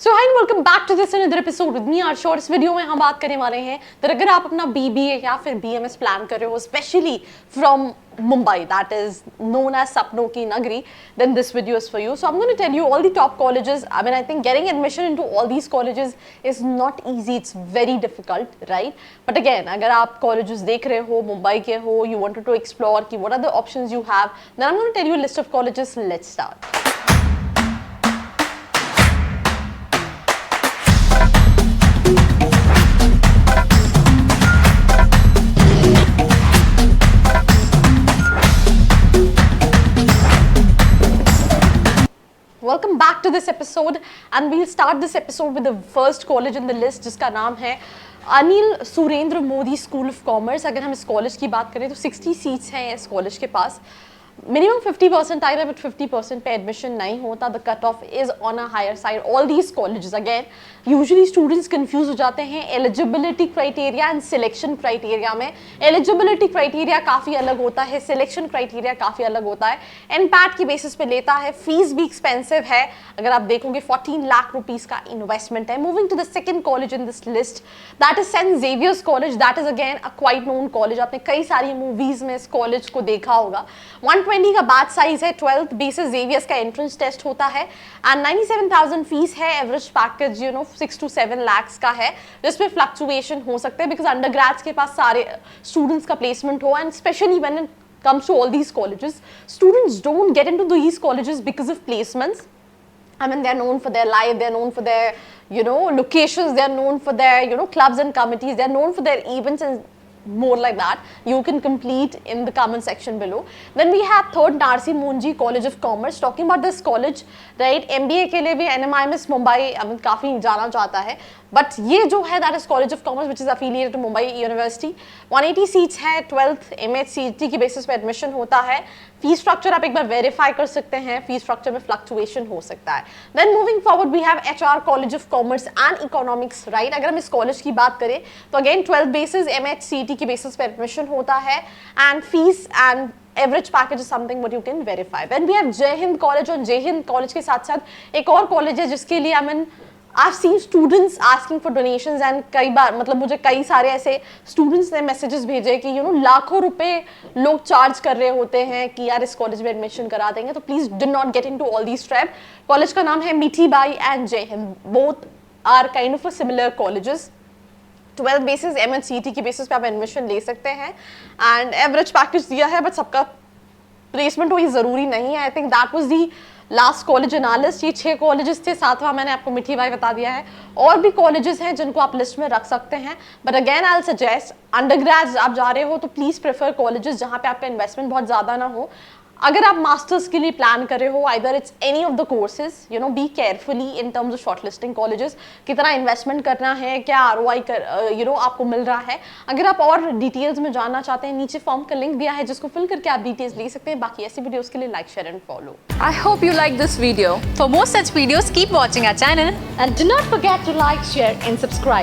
So hi welcome back to this another episode with me Aarsha. इस video में हम बात करने वाले हैं तो अगर आप अपना बीबीए या फिर बीएमएस प्लान कर रहे हो specially from Mumbai that is known as सपनों की नगरी, then this video is for you. So I'm going to tell you all the top colleges. I mean, I think getting admission into all these colleges is not easy. It's very difficult, right? But again, अगर आप colleges देख रहे हो, मुंबई के हो, you wanted to explore कि what are the options you have, then I'm going to tell you a list of colleges. Let's start. Welcome back to this episode and we'll start this episode with the first college in the list जिसका नाम है Anil Surendra Modi school of commerce. अगर हम इस college की बात करें तो 60 सीट्स हैं इस कॉलेज के पास। मिनिमम 50% आएगा बट 50% पे एडमिशन नहीं होता। The cut off is on a higher side. All these colleges again usually students confuse हो जाते हैं eligibility criteria and selection criteria में। एलिजिबिलिटी क्राइटेरिया काफ़ी अलग होता है, सिलेक्शन क्राइटेरिया काफ़ी अलग होता है। एनपैट की बेसिस पे लेता है, फीस भी एक्सपेंसिव है। अगर आप देखोगे 14 लाख रुपीज़ का इन्वेस्टमेंट है। Moving to the second college in this list that is Saint Xavier's college. That is again a quite known college. आपने कई सारी मूवीज में इस कॉलेज को देखा होगा। 120 का बैच साइज है। 12th बेसिस जेवियर्स का एंट्रेंस टेस्ट होता है एंड 97,000 फीस है। एवरेज पैकेज 6 to 7 lakhs का है जिसमें फ्लक्चुएशन हो सकते हैं बिकॉज अंडरग्रेड्स के पास सारे स्टूडेंट्स का प्लेसमेंट हो and specially when it comes to all these colleges, students don't get into these colleges because of placements. I mean, they're known for their life, they're known for their, locations, they're known for their, clubs and committees, they're known for their events and more like that. You can complete in the comment section below. Then we have third Narsi Monji College of Commerce. Talking about this college, right? MBA के लिए भी NMIMS Mumbai काफ़ी जाना चाहता है. But ये जो है that is college of commerce which is affiliated to Mumbai university. 180 seats है। 12th MHCT की बेसिस पे एडमिशन होता है। फी स्ट्रक्चर आप एक बार वेरीफाई कर सकते हैं। फी स्ट्रक्चर में फ्लक्चुएशन हो सकता है। Then moving forward we have HR college of commerce and economics, right? अगर हम इस कॉलेज की बात करें तो अगेन 12th बेसिस MHCT की बेसिस पे एडमिशन होता है and fees and average package is something what you can verify. Then we have Jai Hind college. और जय हिंद कॉलेज के साथ साथ एक और कॉलेज है जिसके लिए I've seen students asking for donations and कई बार मुझे कई सारे ऐसे students ने messages भेजे कि लाखों रुपए लोग चार्ज कर रहे होते हैं कि यार इस कॉलेज में एडमिशन करा देंगे। तो please do not get into all these trap. College का नाम है Mithibai and Jai Hind. Both are kind of similar colleges. 12th basis MHCT की बेसिस पे आप एडमिशन ले सकते हैं एंड एवरेज पैकेज दिया है बट सबका प्लेसमेंट हो ये जरूरी नहीं है। I think that was the last college analyst. ये 6 कॉलेजेस थे, 7वां मैंने आपको मिठी बाई बता दिया है। और भी कॉलेजेस हैं जिनको आप लिस्ट में रख सकते हैं but again I will suggest undergrad आप जा रहे हो तो प्लीज प्रेफर कॉलेजेस जहाँ पे आपका इन्वेस्टमेंट बहुत ज़्यादा ना हो। अगर आप मास्टर्स के लिए प्लान कर रहे हो either it's any of the courses, be carefully in terms of shortlisting colleges. कितना इन्वेस्टमेंट करना है, क्या ROI आपको मिल रहा है। अगर आप और डिटेल्स में जानना चाहते हैं नीचे फॉर्म का लिंक दिया है जिसको फिल करके आप डिटेल्स ले सकते हैं। बाकी ऐसी वीडियोस के लिए like, share and follow. I hope you like this video. For more such videos, keep watching our channel And do not forget to like, share and subscribe.